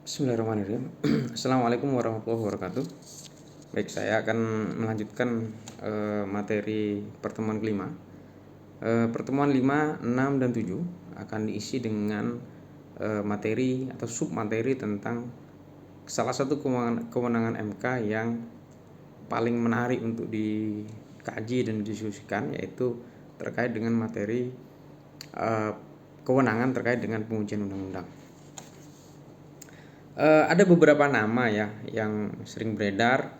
Bismillahirrahmanirrahim. Assalamualaikum warahmatullahi wabarakatuh. Baik, saya akan melanjutkan materi pertemuan kelima. Pertemuan 5, 6, dan 7 akan diisi dengan materi atau submateri tentang salah satu kewenangan MK yang paling menarik untuk dikaji dan didiskusikan, yaitu terkait dengan materi kewenangan terkait dengan pengujian undang-undang. Ada beberapa nama ya yang sering beredar.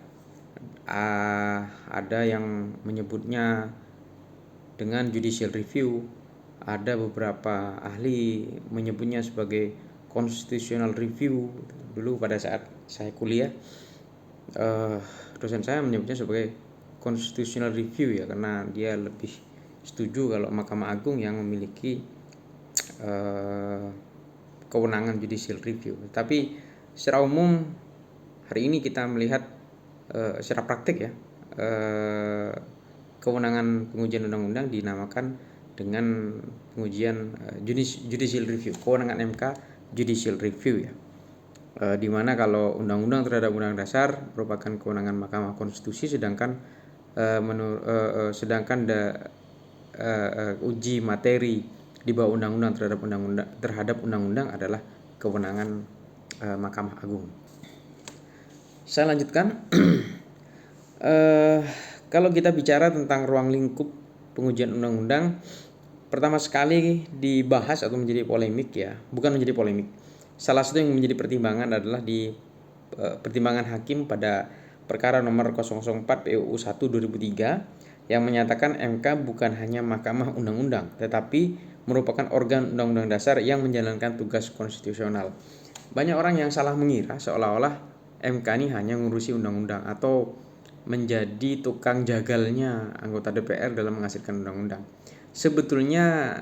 Ada yang menyebutnya dengan judicial review. Ada beberapa ahli menyebutnya sebagai constitutional review. Dulu pada saat saya kuliah, dosen saya menyebutnya sebagai constitutional review ya, karena dia lebih setuju kalau Mahkamah Agung yang memiliki kewenangan judicial review. Tapi secara umum hari ini kita melihat secara praktik ya, kewenangan pengujian undang-undang dinamakan dengan pengujian judicial review, kewenangan MK judicial review ya. Di mana kalau undang-undang terhadap undang dasar merupakan kewenangan Mahkamah Konstitusi, sedangkan uji materi di bawah undang-undang terhadap undang-undang adalah kewenangan Mahkamah Agung. Saya lanjutkan. Kalau kita bicara tentang ruang lingkup pengujian undang-undang, pertama sekali dibahas atau menjadi polemik ya, bukan menjadi polemik. Salah satu yang menjadi pertimbangan adalah di pertimbangan hakim pada perkara nomor 004 PUU 1 2003 yang menyatakan MK bukan hanya mahkamah undang-undang, tetapi merupakan organ undang-undang dasar yang menjalankan tugas konstitusional. Banyak orang yang salah mengira seolah-olah MK ini hanya ngurusi undang-undang atau menjadi tukang jagalnya anggota DPR dalam menghasilkan undang-undang. Sebetulnya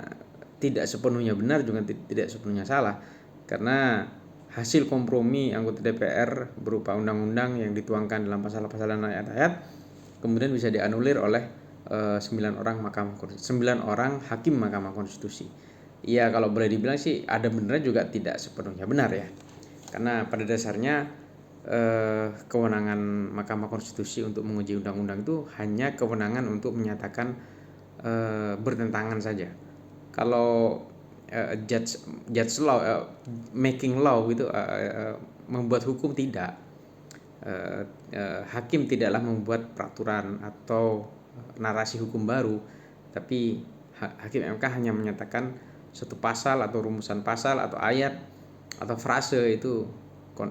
tidak sepenuhnya benar, juga tidak sepenuhnya salah, karena hasil kompromi anggota DPR berupa undang-undang yang dituangkan dalam pasal-pasal dan ayat-ayat kemudian bisa dianulir oleh 9 orang hakim Mahkamah Konstitusi. Ya, kalau boleh dibilang sih ada benar juga tidak sepenuhnya benar ya. Karena pada dasarnya kewenangan Mahkamah Konstitusi untuk menguji undang-undang itu hanya kewenangan untuk menyatakan bertentangan saja. Kalau judge law, making law gitu, membuat hukum tidak. Hakim tidaklah membuat peraturan atau narasi hukum baru, tapi hakim MK hanya menyatakan satu pasal atau rumusan pasal atau ayat atau frase itu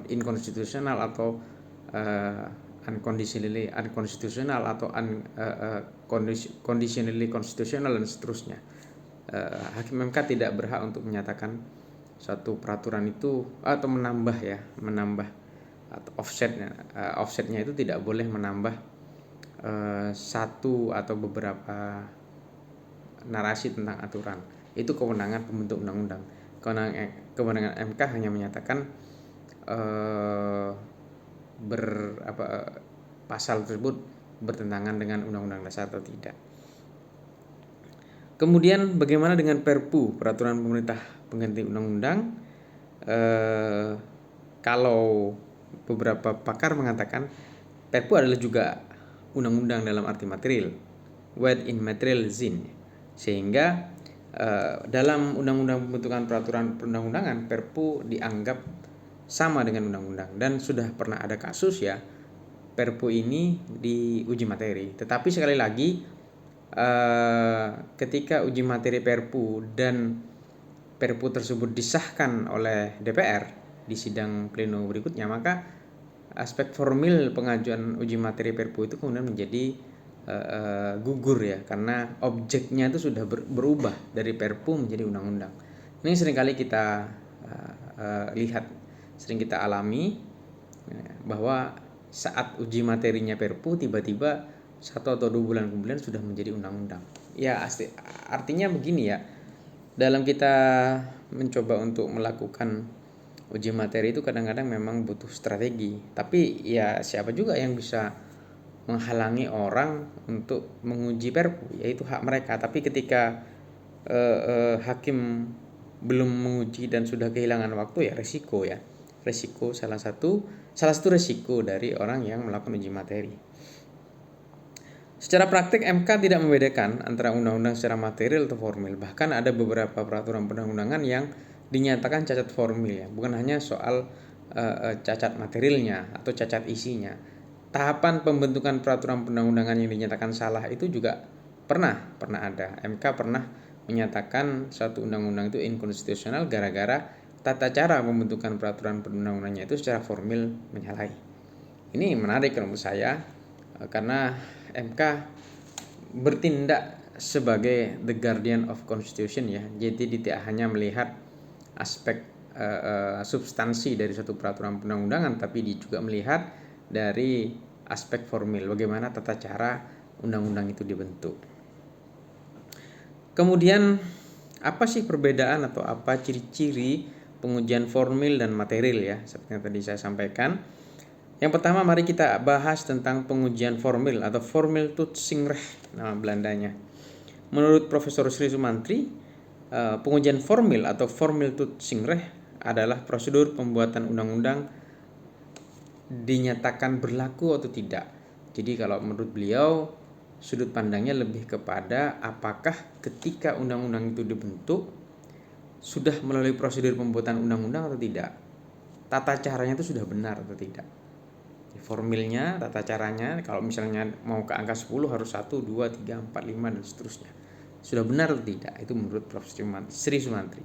inconstitutional atau unconditionally unconstitutional atau conditionally constitutional dan seterusnya. Hakim MK tidak berhak untuk menyatakan suatu peraturan itu atau menambah atau offsetnya itu tidak boleh menambah satu atau beberapa narasi tentang aturan. Itu kewenangan pembentuk undang-undang. Kewenangan MK hanya menyatakan pasal tersebut bertentangan dengan undang-undang dasar atau tidak. Kemudian bagaimana dengan Perpu, peraturan pemerintah pengganti undang-undang? Kalau beberapa pakar mengatakan Perpu adalah juga undang-undang dalam arti material, wet in material zin, sehingga dalam undang-undang pembentukan peraturan perundang-undangan Perpu dianggap sama dengan undang-undang, dan sudah pernah ada kasus ya Perpu ini diuji materi. Tetapi sekali lagi ketika uji materi Perpu dan Perpu tersebut disahkan oleh DPR di sidang pleno berikutnya, maka aspek formil pengajuan uji materi Perpu itu kemudian menjadi gugur ya, karena objeknya itu sudah berubah dari Perpu menjadi undang-undang. Ini seringkali kita lihat, sering kita alami bahwa saat uji materinya Perpu tiba-tiba 1 atau 2 bulan kemudian sudah menjadi undang-undang. Ya artinya begini ya, dalam kita mencoba untuk melakukan uji materi itu kadang-kadang memang butuh strategi. Tapi ya siapa juga yang bisa menghalangi orang untuk menguji Perpu, yaitu hak mereka. Tapi ketika hakim belum menguji dan sudah kehilangan waktu, ya resiko ya. salah satu resiko dari orang yang melakukan uji materi. Secara praktik MK tidak membedakan antara undang-undang secara material atau formil. Bahkan ada beberapa peraturan perundang-undangan yang dinyatakan cacat formil ya, bukan hanya soal cacat materialnya atau cacat isinya. Tahapan pembentukan peraturan perundang-undangan yang dinyatakan salah itu juga pernah ada. MK pernah menyatakan suatu undang-undang itu inkonstitusional gara-gara tata cara pembentukan peraturan perundang-undangnya itu secara formil menyalahi. Ini menarik menurut saya karena MK bertindak sebagai the guardian of constitution ya. Jadi tidak hanya melihat aspek substansi dari suatu peraturan perundang-undangan, tapi dia juga melihat dari aspek formil, bagaimana tata cara undang-undang itu dibentuk. Kemudian apa sih perbedaan atau apa ciri-ciri pengujian formil dan material ya, seperti yang tadi saya sampaikan. Yang pertama mari kita bahas tentang pengujian formil atau formil toetsingrecht nama Belandanya. Menurut Profesor Sri Sumantri, pengujian formil atau formil toetsingrecht adalah prosedur pembuatan undang-undang dinyatakan berlaku atau tidak. Jadi kalau menurut beliau sudut pandangnya lebih kepada apakah ketika undang-undang itu dibentuk sudah melalui prosedur pembuatan undang-undang atau tidak. Tata caranya itu sudah benar atau tidak. Formilnya, tata caranya, kalau misalnya mau ke angka 10 harus 1, 2, 3, 4, 5 dan seterusnya. Sudah benar atau tidak? Itu menurut Profesor Sri Sumantri.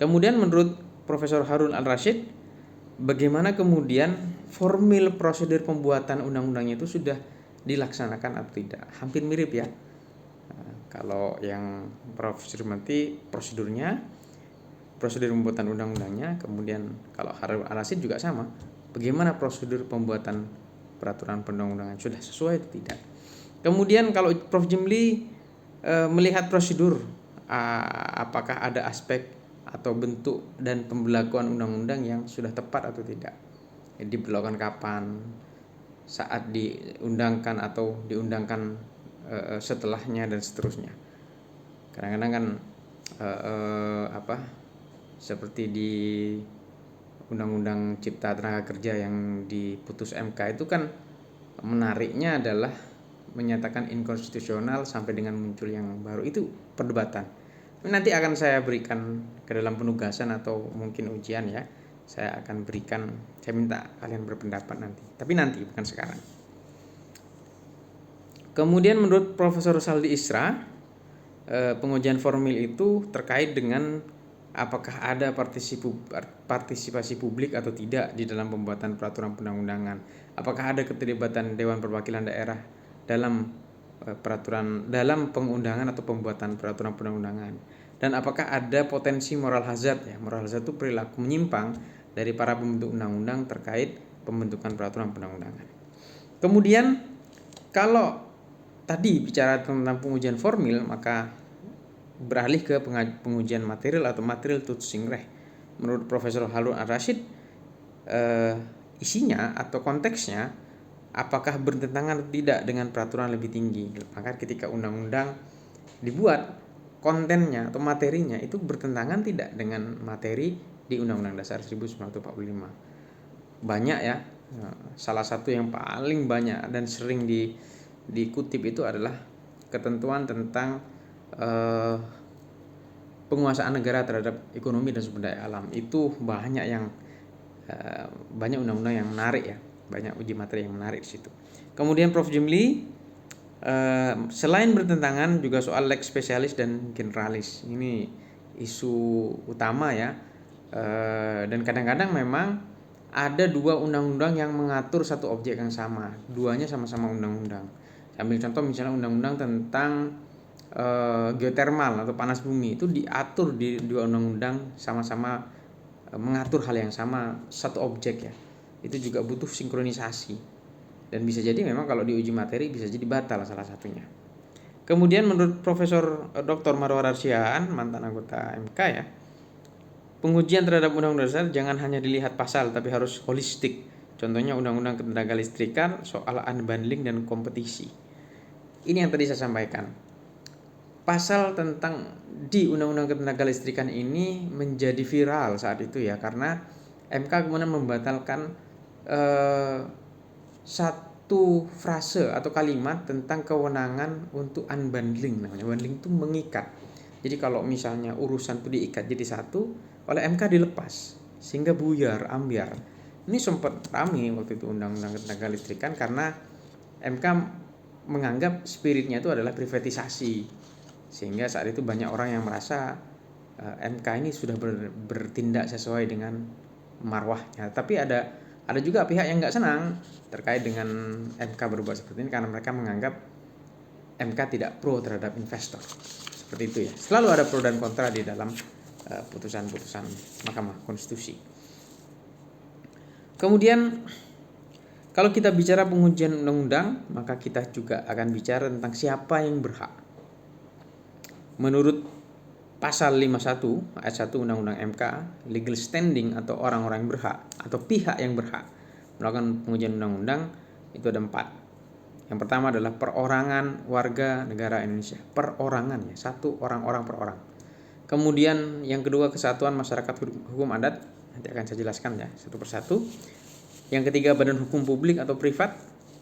Kemudian menurut Profesor Harun Al-Rashid, bagaimana kemudian formil prosedur pembuatan undang-undangnya itu sudah dilaksanakan atau tidak? Hampir mirip ya. Kalau yang Profesor Sumantri prosedurnya, prosedur pembuatan undang-undangnya, kemudian kalau Harun Al-Rashid juga sama. Bagaimana prosedur pembuatan peraturan perundang-undangan sudah sesuai atau tidak? Kemudian kalau Prof. Jimli melihat prosedur, apakah ada aspek atau bentuk dan pembelakuan undang-undang yang sudah tepat atau tidak? Diberlakukan kapan? Saat diundangkan atau diundangkan setelahnya dan seterusnya. Kadang-kadang kan seperti di Undang-Undang Cipta Tenaga Kerja yang diputus MK itu kan menariknya adalah menyatakan inkonstitusional sampai dengan muncul yang baru, itu perdebatan. Nanti akan saya berikan ke dalam penugasan atau mungkin ujian ya. Saya akan berikan, saya minta kalian berpendapat nanti. Tapi nanti bukan sekarang. Kemudian menurut Profesor Saldi Isra, pengujian formil itu terkait dengan apakah ada partisipasi publik atau tidak di dalam pembuatan peraturan perundang-undangan? Apakah ada keterlibatan Dewan Perwakilan Daerah dalam dalam pengundangan atau pembuatan peraturan perundang-undangan? Dan apakah ada potensi moral hazard ya? Moral hazard itu perilaku menyimpang dari para pembentuk undang-undang terkait pembentukan peraturan perundang-undangan. Kemudian kalau tadi bicara tentang pengujian formil, maka beralih ke pengujian material atau material toetsingrecht. Menurut Profesor Harun Al-Rashid, isinya atau konteksnya apakah bertentangan atau tidak dengan peraturan lebih tinggi. Maka ketika undang-undang dibuat, kontennya atau materinya itu bertentangan tidak dengan materi di Undang-Undang Dasar 1945. Banyak ya, salah satu yang paling banyak dan sering dikutip itu adalah ketentuan tentang penguasaan negara terhadap ekonomi dan sumber daya alam. Itu banyak undang-undang yang menarik ya, banyak uji materi yang menarik di situ. Kemudian Prof. Jimli selain bertentangan juga soal lex specialis dan generalis. Ini isu utama ya, dan kadang-kadang memang ada dua undang-undang yang mengatur satu objek yang sama, duanya sama-sama undang-undang. Ambil contoh misalnya undang-undang tentang geotermal atau panas bumi, itu diatur di dua undang-undang sama-sama mengatur hal yang sama, satu objek ya. Itu juga butuh sinkronisasi dan bisa jadi memang kalau diuji materi bisa jadi batal salah satunya. Kemudian menurut Profesor Dr. Marwar Arsiaan, mantan anggota MK ya, pengujian terhadap undang-undang dasar jangan hanya dilihat pasal tapi harus holistik. Contohnya undang-undang ketenaga listrikan, soal unbundling dan kompetisi. Ini yang tadi saya sampaikan. Pasal tentang di Undang-Undang Ketenagalistrikan ini menjadi viral saat itu ya, karena MK kemudian membatalkan satu frase atau kalimat tentang kewenangan untuk unbundling namanya. Unbundling itu mengikat. Jadi kalau misalnya urusan itu diikat jadi satu, oleh MK dilepas sehingga buyar, ambiar. Ini sempat ramai waktu itu undang-undang ketenaga listrikan karena MK menganggap spiritnya itu adalah privatisasi. Sehingga saat itu banyak orang yang merasa MK ini sudah bertindak sesuai dengan marwahnya. Tapi ada juga pihak yang nggak senang terkait dengan MK berbuat seperti ini karena mereka menganggap MK tidak pro terhadap investor. Seperti itu ya. Selalu ada pro dan kontra di dalam putusan-putusan Mahkamah Konstitusi. Kemudian kalau kita bicara pengujian undang-undang, maka kita juga akan bicara tentang siapa yang berhak. Menurut Pasal 51 ayat 1 Undang-Undang MK, legal standing atau orang-orang yang berhak atau pihak yang berhak melakukan pengujian undang-undang itu ada 4. Yang pertama adalah perorangan warga negara Indonesia. Perorangan ya, satu orang-orang per orang. Kemudian yang kedua kesatuan masyarakat hukum adat, nanti akan saya jelaskan ya satu persatu. Yang ketiga badan hukum publik atau privat.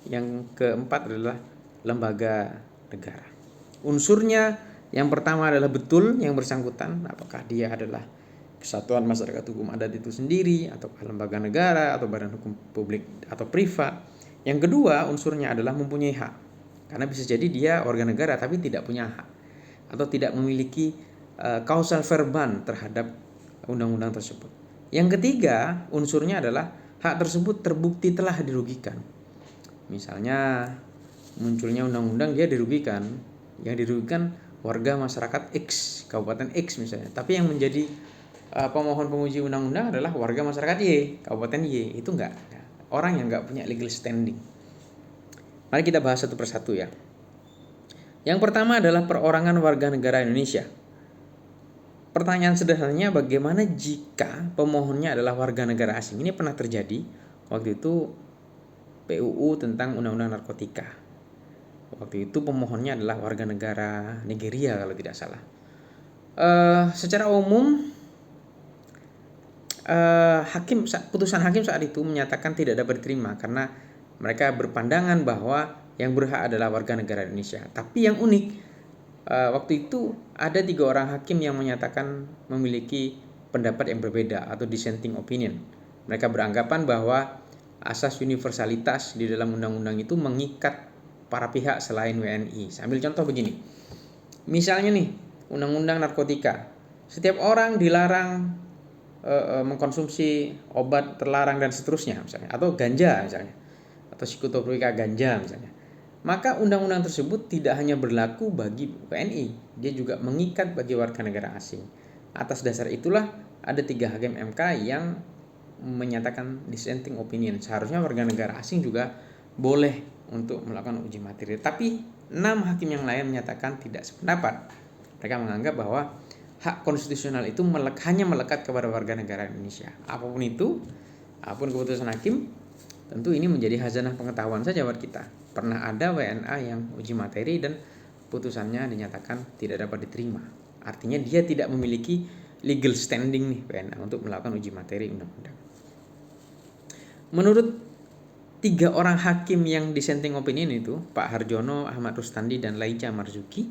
Yang keempat adalah lembaga negara. Unsurnya yang pertama adalah betul yang bersangkutan, apakah dia adalah kesatuan masyarakat hukum adat itu sendiri atau lembaga negara atau badan hukum publik atau privat. Yang kedua unsurnya adalah mempunyai hak. Karena bisa jadi dia warga negara tapi tidak punya hak atau tidak memiliki causal verban terhadap undang-undang tersebut. Yang ketiga unsurnya adalah hak tersebut terbukti telah dirugikan. Misalnya munculnya undang-undang dia dirugikan, yang dirugikan warga masyarakat X, Kabupaten X misalnya. Tapi yang menjadi pemohon penguji undang-undang adalah warga masyarakat Y, Kabupaten Y. Itu enggak. Orang yang enggak punya legal standing. Mari kita bahas satu persatu ya. Yang pertama adalah perorangan warga negara Indonesia. Pertanyaan sederhananya bagaimana jika pemohonnya adalah warga negara asing? Ini pernah terjadi waktu itu PUU tentang undang-undang narkotika. Waktu itu pemohonnya adalah warga negara Nigeria kalau tidak salah. Secara umum putusan hakim saat itu menyatakan tidak dapat diterima karena mereka berpandangan bahwa yang berhak adalah warga negara Indonesia. Tapi yang unik waktu itu ada 3 orang hakim yang menyatakan memiliki pendapat yang berbeda atau dissenting opinion. Mereka beranggapan bahwa asas universalitas di dalam undang-undang itu mengikat para pihak selain WNI. Saya ambil contoh begini. Misalnya nih, undang-undang narkotika. Setiap orang dilarang mengkonsumsi obat terlarang dan seterusnya misalnya, atau ganja misalnya, atau psikotropika ganja misalnya. Maka undang-undang tersebut tidak hanya berlaku bagi WNI, dia juga mengikat bagi warga negara asing. Atas dasar itulah ada 3 hakim MK yang menyatakan dissenting opinion. Seharusnya warga negara asing juga boleh untuk melakukan uji materi. Tapi 6 hakim yang lain menyatakan tidak sependapat. Mereka menganggap bahwa hak konstitusional itu hanya melekat kepada warga negara Indonesia. Apapun itu, apapun keputusan hakim, tentu ini menjadi khazanah pengetahuan saja buat kita. Pernah ada WNA yang uji materi dan putusannya dinyatakan tidak dapat diterima. Artinya dia tidak memiliki legal standing nih WNA untuk melakukan uji materi undang-undang. Menurut 3 orang hakim yang dissenting opinion itu, Pak Harjono, Ahmad Rustandi, dan Laica Marzuki.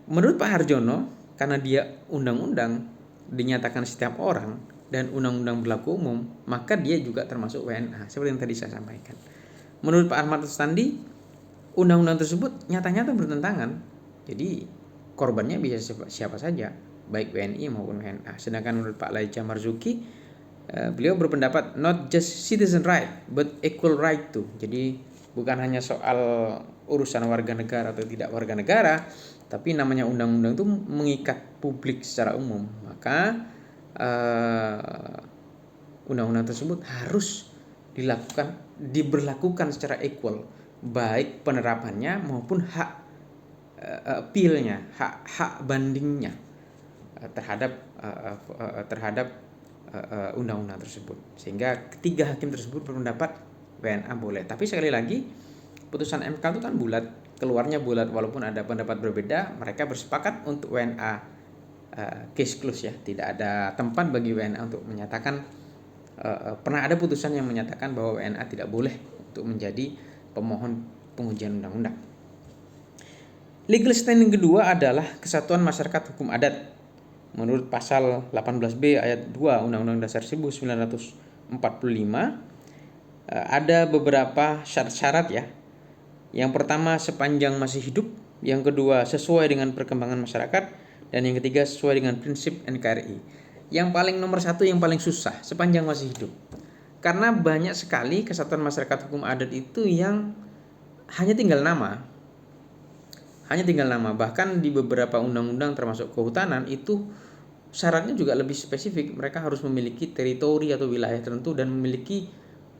Menurut Pak Harjono, karena dia undang-undang dinyatakan setiap orang dan undang-undang berlaku umum, maka dia juga termasuk WNA, seperti yang tadi saya sampaikan. Menurut Pak Ahmad Rustandi, undang-undang tersebut nyata-nyata bertentangan. Jadi korbannya bisa siapa saja, baik WNI maupun WNA. Sedangkan menurut Pak Laica Marzuki, beliau berpendapat not just citizen right but equal right too. Jadi bukan hanya soal urusan warga negara atau tidak warga negara, tapi namanya undang-undang itu mengikat publik secara umum. Maka undang-undang tersebut harus diberlakukan secara equal, baik penerapannya maupun hak appeal-nya, hak bandingnya terhadap undang-undang tersebut. Sehingga ketiga hakim tersebut berpendapat WNA boleh. Tapi sekali lagi putusan MK itu kan bulat, keluarnya bulat, walaupun ada pendapat berbeda, mereka bersepakat untuk WNA case close ya, tidak ada tempat bagi WNA untuk menyatakan pernah ada putusan yang menyatakan bahwa WNA tidak boleh untuk menjadi pemohon pengujian undang-undang. Legal standing kedua adalah kesatuan masyarakat hukum adat. Menurut pasal 18B ayat 2 Undang-Undang Dasar 1945 ada beberapa syarat-syarat ya. Yang pertama sepanjang masih hidup, yang kedua sesuai dengan perkembangan masyarakat, dan yang ketiga sesuai dengan prinsip NKRI. Yang paling nomor satu, yang paling susah, sepanjang masih hidup. Karena banyak sekali kesatuan masyarakat hukum adat itu yang hanya tinggal nama. Bahkan di beberapa undang-undang termasuk kehutanan itu syaratnya juga lebih spesifik. Mereka harus memiliki teritori atau wilayah tertentu dan memiliki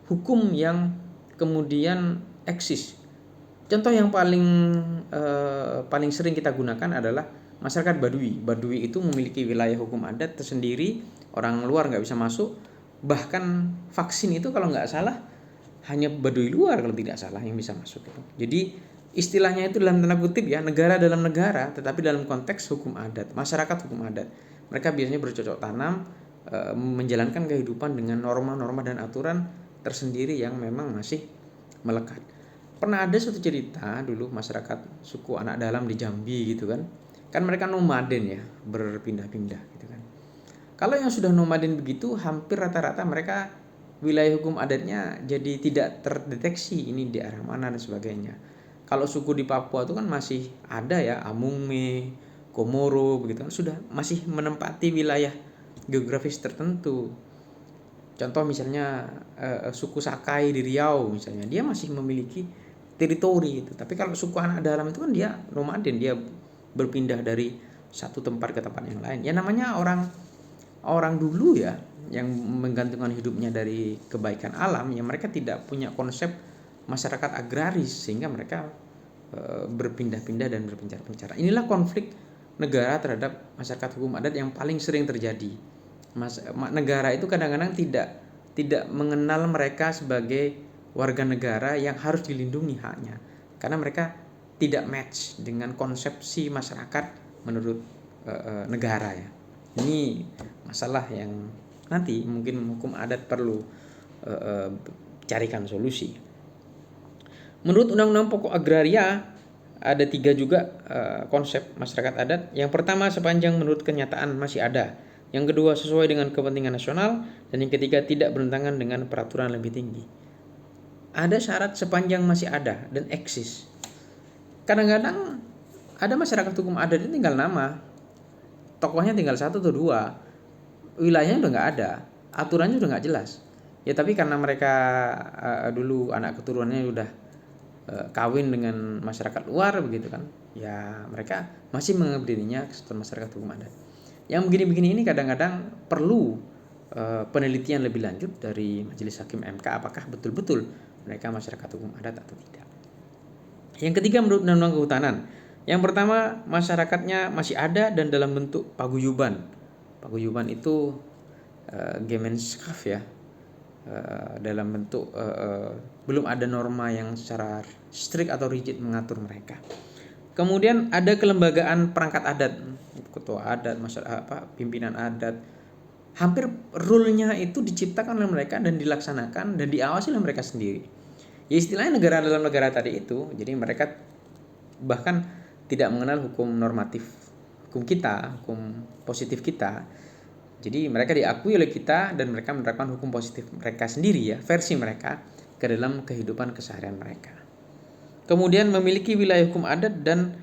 hukum yang kemudian eksis. Contoh yang paling sering kita gunakan adalah masyarakat Baduy. Baduy itu memiliki wilayah hukum adat tersendiri, orang luar nggak bisa masuk. Bahkan vaksin itu kalau nggak salah hanya Baduy luar kalau tidak salah yang bisa masuk. Jadi istilahnya itu dalam tanda kutip ya, negara dalam negara, tetapi dalam konteks hukum adat, masyarakat hukum adat. Mereka biasanya bercocok tanam, menjalankan kehidupan dengan norma-norma dan aturan tersendiri yang memang masih melekat. Pernah ada suatu cerita dulu masyarakat suku anak dalam di Jambi gitu kan. Kan mereka nomaden ya, berpindah-pindah gitu kan. Kalau yang sudah nomaden begitu, hampir rata-rata mereka wilayah hukum adatnya jadi tidak terdeteksi ini di arah mana dan sebagainya. Kalau suku di Papua itu kan masih ada ya, Amungme, Komoro begitu kan, sudah masih menempati wilayah geografis tertentu. Contoh misalnya suku Sakai di Riau misalnya, dia masih memiliki teritori itu. Tapi kalau suku anak dalam itu kan dia nomaden, dia berpindah dari satu tempat ke tempat yang lain. Ya namanya orang dulu ya yang menggantungkan hidupnya dari kebaikan alam, ya mereka tidak punya konsep masyarakat agraris sehingga mereka berpindah-pindah dan berpencar-pencar. Inilah konflik negara terhadap masyarakat hukum adat yang paling sering terjadi. Negara itu kadang-kadang tidak mengenal mereka sebagai warga negara yang harus dilindungi haknya, karena mereka tidak match dengan konsepsi masyarakat menurut negara ya. Ini masalah yang nanti mungkin hukum adat perlu carikan solusi. Menurut Undang-Undang Pokok Agraria ada 3 juga konsep masyarakat adat. Yang pertama sepanjang menurut kenyataan masih ada. Yang kedua sesuai dengan kepentingan nasional, dan yang ketiga tidak bertentangan dengan peraturan lebih tinggi. Ada syarat sepanjang masih ada dan eksis. Kadang-kadang ada masyarakat hukum adat itu tinggal nama, tokohnya tinggal 1 atau 2, wilayahnya udah nggak ada, aturannya udah nggak jelas. Ya tapi karena mereka dulu anak keturunannya udah kawin dengan masyarakat luar begitu kan, ya mereka masih menganggap dirinya kesatuan masyarakat hukum adat. Yang begini-begini ini kadang-kadang perlu penelitian lebih lanjut dari Majelis Hakim MK, apakah betul-betul mereka masyarakat hukum adat atau tidak. Yang ketiga menurut Undang-Undang Kehutanan, yang pertama masyarakatnya masih ada dan dalam bentuk paguyuban. Paguyuban itu Gemeinschaf ya, dalam bentuk belum ada norma yang secara strict atau rigid mengatur mereka. Kemudian ada kelembagaan perangkat adat, ketua adat, pimpinan adat. Hampir rule-nya itu diciptakan oleh mereka dan dilaksanakan dan diawasi oleh mereka sendiri. Ya istilahnya negara dalam negara tadi itu. Jadi mereka bahkan tidak mengenal hukum normatif, hukum kita, hukum positif kita. Jadi mereka diakui oleh kita dan mereka menerapkan hukum positif mereka sendiri ya, versi mereka ke dalam kehidupan keseharian mereka. Kemudian memiliki wilayah hukum adat dan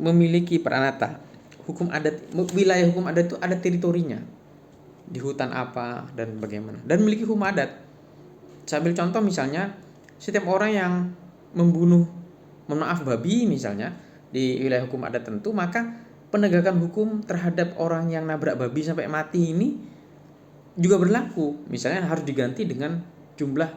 memiliki peranata. Hukum adat, wilayah hukum adat itu ada teritorinya, di hutan apa dan bagaimana, dan memiliki hukum adat. Saya ambil contoh misalnya, setiap orang yang membunuh, babi misalnya di wilayah hukum adat tentu, maka penegakan hukum terhadap orang yang nabrak babi sampai mati ini juga berlaku. Misalnya harus diganti dengan jumlah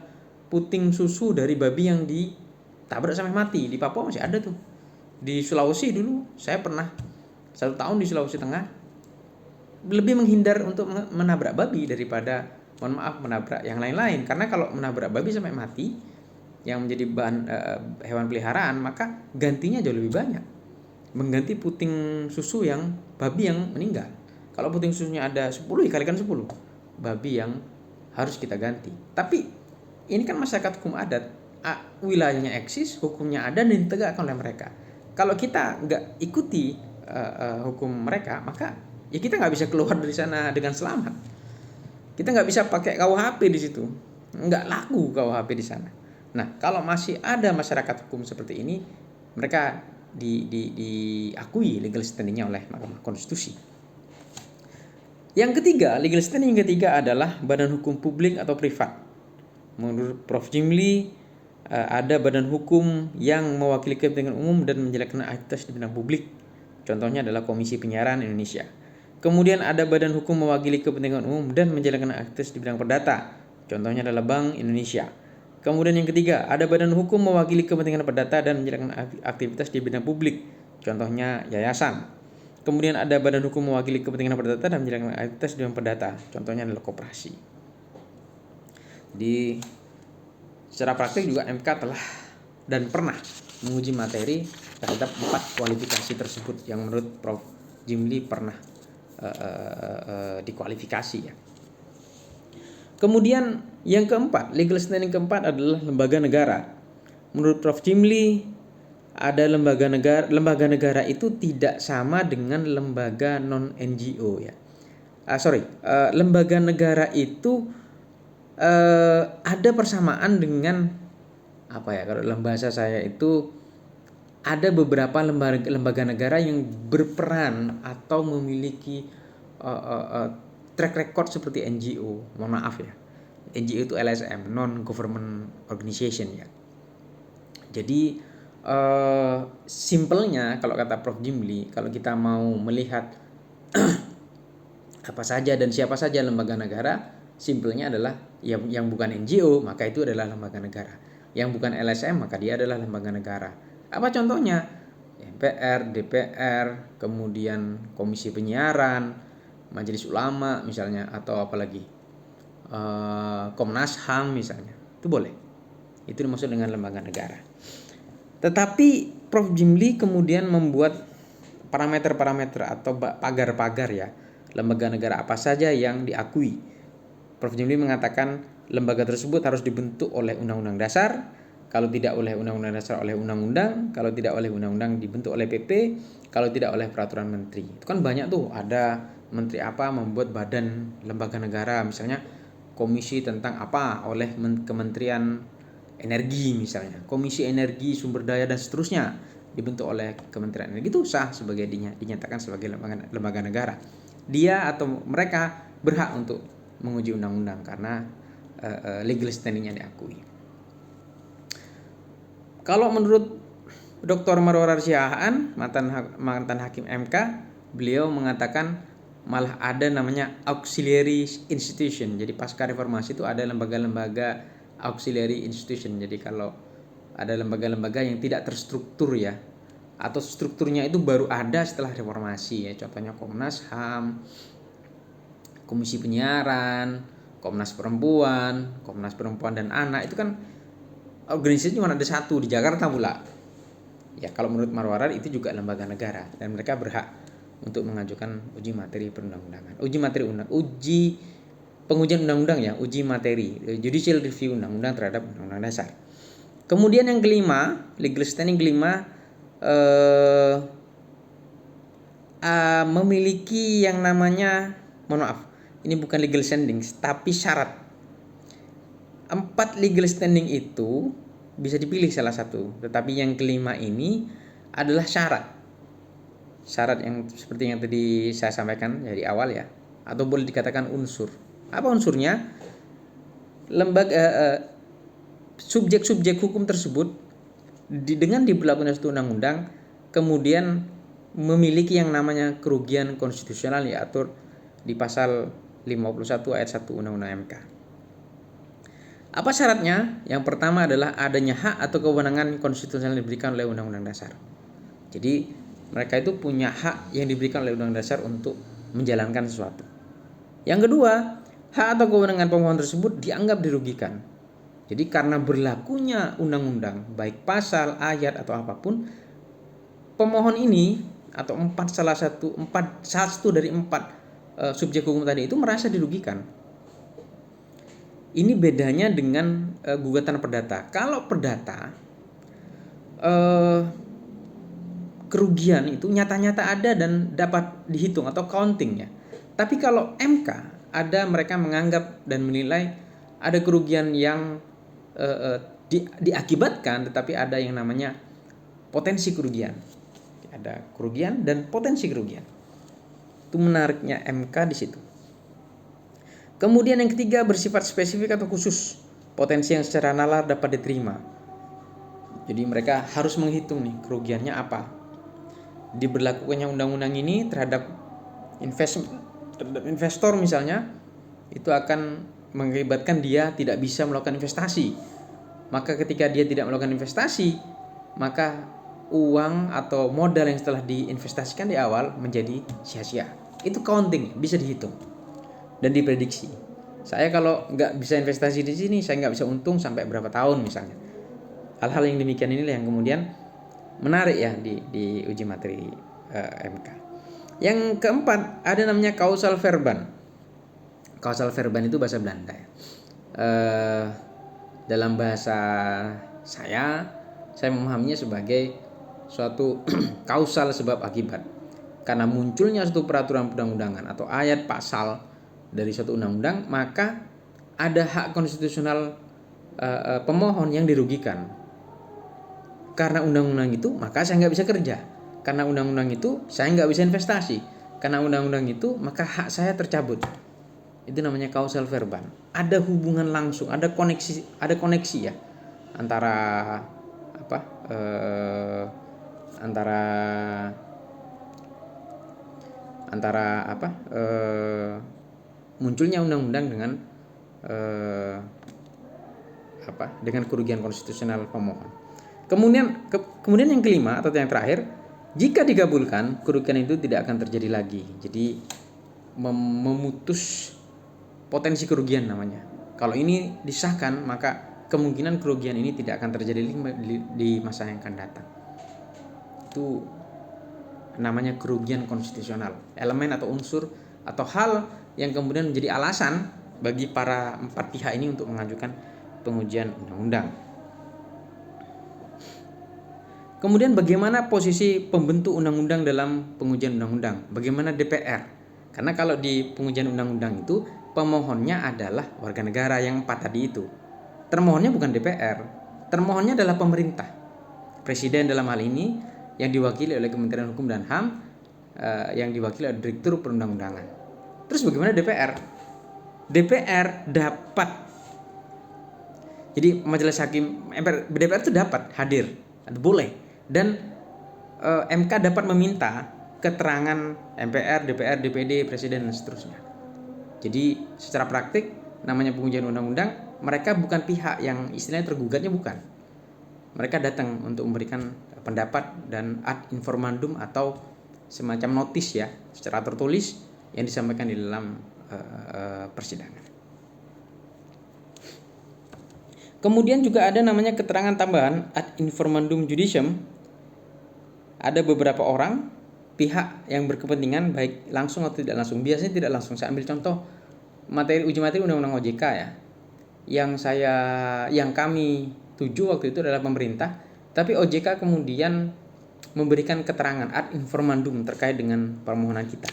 puting susu dari babi yang ditabrak sampai mati. Di Papua masih ada tuh. Di Sulawesi dulu saya pernah 1 tahun di Sulawesi Tengah, lebih menghindar untuk menabrak babi daripada menabrak yang lain-lain. Karena kalau menabrak babi sampai mati yang menjadi bahan hewan peliharaan, maka gantinya jauh lebih banyak. mengganti puting susu yang babi yang meninggal. Kalau puting susunya ada 10, dikalikan 10 babi yang harus kita ganti. Tapi ini kan masyarakat hukum adat, wilayahnya eksis, hukumnya ada dan ditegakkan oleh mereka. Kalau kita nggak ikuti hukum mereka, maka ya kita nggak bisa keluar dari sana dengan selamat. Kita nggak bisa pakai KUHP di situ, nggak laku KUHP di sana. Nah, kalau masih ada masyarakat hukum seperti ini, mereka diakui legal standingnya oleh Mahkamah Konstitusi. Yang ketiga, legal standing yang ketiga adalah badan hukum publik atau privat. Menurut Prof. Jimli, ada badan hukum yang mewakili kepentingan umum dan menjalankan aktivitas di bidang publik. Contohnya adalah Komisi Penyiaran Indonesia. Kemudian ada badan hukum mewakili kepentingan umum dan menjalankan aktivitas di bidang perdata. Contohnya adalah Bank Indonesia. Kemudian yang ketiga, ada badan hukum mewakili kepentingan perdata dan menjalankan aktivitas di bidang publik. Contohnya yayasan. Kemudian ada badan hukum mewakili kepentingan perdata dan menjalankan aktivitas di bidang perdata. Contohnya adalah koperasi. Di secara praktik juga MK telah dan pernah menguji materi terhadap 4 kualifikasi tersebut yang menurut Prof. Jimli pernah dikualifikasi ya. Kemudian yang keempat, legal standing keempat adalah lembaga negara. Menurut Prof. Jimli, ada lembaga negara itu tidak sama dengan lembaga non NGO ya. Lembaga negara itu ada persamaan dengan apa ya, kalau dalam bahasa saya itu ada beberapa lembaga negara yang berperan atau memiliki track record seperti NGO. Mohon maaf ya, NGO itu LSM, non government organization ya. Jadi simpelnya kalau kata Prof. Jimli, kalau kita mau melihat apa saja dan siapa saja lembaga negara, simpelnya adalah yang bukan NGO maka itu adalah lembaga negara. Yang bukan LSM maka dia adalah lembaga negara. Apa contohnya? MPR, DPR, kemudian Komisi Penyiaran, Majelis Ulama misalnya, atau apalagi Komnas HAM misalnya. Itu boleh. Itu dimaksud dengan lembaga negara. Tetapi Prof. Jimli kemudian membuat parameter-parameter atau pagar-pagar ya, lembaga negara apa saja yang diakui. Prof. Jimli mengatakan lembaga tersebut harus dibentuk oleh Undang-Undang Dasar, kalau tidak oleh Undang-Undang Dasar oleh Undang-Undang, kalau tidak oleh Undang-Undang dibentuk oleh PP, kalau tidak oleh Peraturan Menteri. Itu kan banyak tuh, ada menteri apa membuat badan lembaga negara, misalnya komisi tentang apa oleh Kementerian Energi misalnya, Komisi Energi Sumber Daya dan seterusnya dibentuk oleh Kementerian Energi, itu sah sebagai dinyatakan sebagai lembaga negara. Dia atau mereka berhak untuk menguji undang-undang karena legal standingnya diakui. Kalau menurut Dr. Marwar Siahaan, mantan hakim MK, beliau mengatakan malah ada namanya auxiliary institution. Jadi pasca reformasi itu ada lembaga-lembaga auxiliary institution. Jadi kalau ada lembaga-lembaga yang tidak terstruktur ya, atau strukturnya itu baru ada setelah reformasi ya. Contohnya Komnas HAM, Komisi Penyiaran, Komnas Perempuan dan Anak, itu kan organisasi cuma ada satu di Jakarta pula. Ya kalau menurut Marwarar itu juga lembaga negara dan mereka berhak untuk mengajukan uji materi perundang-undangan. Uji pengujian undang-undang ya, uji materi, judicial review undang-undang terhadap undang-undang dasar. Kemudian yang kelima, legal standing kelima memiliki yang namanya, mohon maaf, ini bukan legal standing tapi syarat. 4 legal standing itu bisa dipilih salah satu, tetapi yang kelima ini adalah syarat yang seperti yang tadi saya sampaikan dari awal ya, atau boleh dikatakan unsur. Apa unsurnya? Lembaga subjek-subjek hukum tersebut dengan diberlakukan suatu undang-undang kemudian memiliki yang namanya kerugian konstitusional diatur di pasal 51 ayat 1 Undang-Undang MK. Apa syaratnya? Yang pertama adalah adanya hak atau kewenangan konstitusional yang diberikan oleh Undang-Undang Dasar. Jadi mereka itu punya hak yang diberikan oleh Undang-Undang Dasar untuk menjalankan sesuatu. Yang kedua, hak atau kewenangan pemohon tersebut dianggap dirugikan. Jadi karena berlakunya undang-undang, baik pasal, ayat atau apapun, pemohon ini atau salah satu dari empat subjek hukum tadi itu merasa dirugikan. Ini bedanya dengan gugatan perdata. Kalau perdata, kerugian itu nyata-nyata ada dan dapat dihitung atau counting ya. Tapi kalau MK, ada mereka menganggap dan menilai ada kerugian yang diakibatkan, tetapi ada yang namanya potensi kerugian. Ada kerugian dan potensi kerugian. Itu menariknya MK di situ. Kemudian yang ketiga, bersifat spesifik atau khusus, potensi yang secara nalar dapat diterima. Jadi mereka harus menghitung nih kerugiannya apa. Diberlakukannya undang-undang ini terhadap investor misalnya, itu akan mengakibatkan dia tidak bisa melakukan investasi. Maka ketika dia tidak melakukan investasi, maka uang atau modal yang setelah diinvestasikan di awal menjadi sia-sia. Itu counting, bisa dihitung dan diprediksi. Saya kalau nggak bisa investasi di sini, saya nggak bisa untung sampai berapa tahun misalnya. Hal-hal yang demikian inilah yang kemudian menarik ya di uji materi MK. Yang keempat, ada namanya causal verban. Causal verban itu bahasa Belanda ya. Dalam bahasa saya memahaminya sebagai suatu kausal sebab akibat. Karena munculnya suatu peraturan perundang-undangan atau ayat pasal dari suatu undang-undang, maka ada hak konstitusional pemohon yang dirugikan. Karena undang-undang itu, maka saya nggak bisa kerja. Karena undang-undang itu, saya nggak bisa investasi. Karena undang-undang itu, maka hak saya tercabut. Itu namanya causal verban. Ada hubungan langsung, ada koneksi ya antara munculnya undang-undang dengan dengan kerugian konstitusional pemohon. Kemudian yang kelima atau yang terakhir, jika dikabulkan, kerugian itu tidak akan terjadi lagi. Jadi memutus potensi kerugian namanya. Kalau ini disahkan, maka kemungkinan kerugian ini tidak akan terjadi di masa yang akan datang. Itu namanya kerugian konstitusional. Elemen atau unsur atau hal yang kemudian menjadi alasan bagi para empat pihak ini untuk mengajukan pengujian undang-undang. Kemudian bagaimana posisi pembentuk undang-undang dalam pengujian undang-undang? Bagaimana DPR? Karena kalau di pengujian undang-undang itu pemohonnya adalah warga negara yang empat tadi itu. Termohonnya bukan DPR, termohonnya adalah pemerintah. Presiden dalam hal ini yang diwakili oleh Kementerian Hukum dan HAM, yang diwakili oleh Direktur Perundang-undangan. Terus bagaimana DPR? DPR dapat, jadi majelis hakim DPR itu dapat hadir, boleh, dan MK dapat meminta keterangan MPR, DPR, DPD, Presiden dan seterusnya. Jadi secara praktik namanya pengujian undang-undang, mereka bukan pihak yang istilahnya tergugatnya, bukan. Mereka datang untuk memberikan pendapat dan ad informandum atau semacam notis ya secara tertulis yang disampaikan di dalam persidangan. Kemudian juga ada namanya keterangan tambahan ad informandum judicium. Ada beberapa orang pihak yang berkepentingan baik langsung atau tidak langsung. Biasanya tidak langsung. Saya ambil contoh uji materi undang-undang OJK ya. Yang kami tuju waktu itu adalah pemerintah, tapi OJK kemudian memberikan keterangan ad informandum terkait dengan permohonan kita.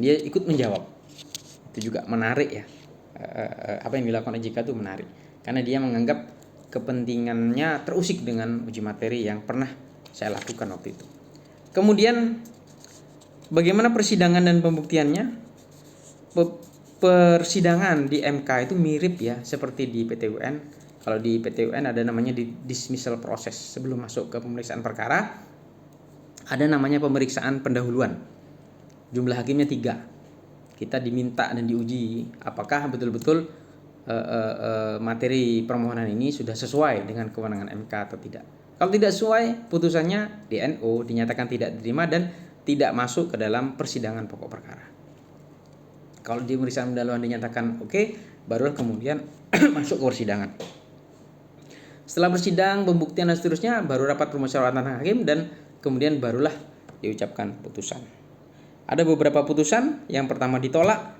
Dia ikut menjawab. Itu juga menarik ya. Apa yang dilakukan OJK itu menarik karena dia menganggap kepentingannya terusik dengan uji materi yang pernah saya lakukan waktu itu. Kemudian bagaimana persidangan dan pembuktiannya? Persidangan di MK itu mirip ya seperti di PT-UN. Kalau di PT-UN ada namanya dismissal proses. Sebelum masuk ke pemeriksaan perkara, ada namanya pemeriksaan pendahuluan. Jumlah hakimnya 3. Kita diminta dan diuji apakah betul-betul materi permohonan ini sudah sesuai dengan kewenangan MK atau tidak. Kalau tidak sesuai, putusannya DNO, dinyatakan tidak diterima dan tidak masuk ke dalam persidangan pokok perkara. Kalau di pemeriksaan pendahuluan dinyatakan oke, barulah kemudian masuk ke persidangan. Setelah bersidang, pembuktian dan seterusnya, baru rapat permusyawaratan hakim dan kemudian barulah diucapkan putusan. Ada beberapa putusan, yang pertama ditolak,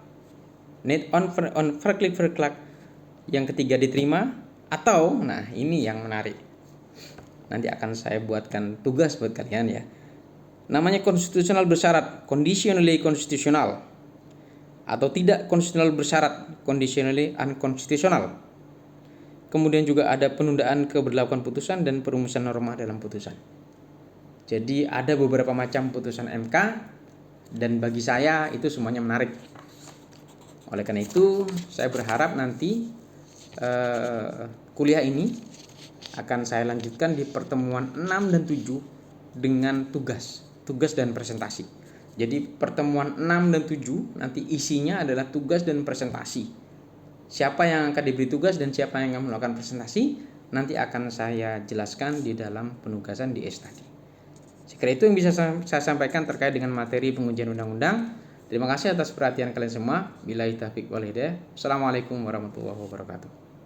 on verklag, yang ketiga diterima, atau nah ini yang menarik. Nanti akan saya buatkan tugas buat kalian ya. Namanya konstitusional bersyarat, conditionally konstitusional, atau tidak konstitusional bersyarat, conditionally unconstitutional. Kemudian juga ada penundaan keberlakuan putusan dan perumusan norma dalam putusan. Jadi ada beberapa macam putusan MK, dan bagi saya itu semuanya menarik. Oleh karena itu saya berharap nanti kuliah ini akan saya lanjutkan di pertemuan 6 dan 7 dengan tugas dan presentasi. Jadi pertemuan 6 dan 7 nanti isinya adalah tugas dan presentasi. Siapa yang akan diberi tugas dan siapa yang akan melakukan presentasi nanti akan saya jelaskan di dalam penugasan di study. Sekira itu yang bisa saya sampaikan terkait dengan materi pengujian undang-undang. Terima kasih atas perhatian kalian semua. Billahi taufiq wal hidayah. Assalamualaikum warahmatullahi wabarakatuh.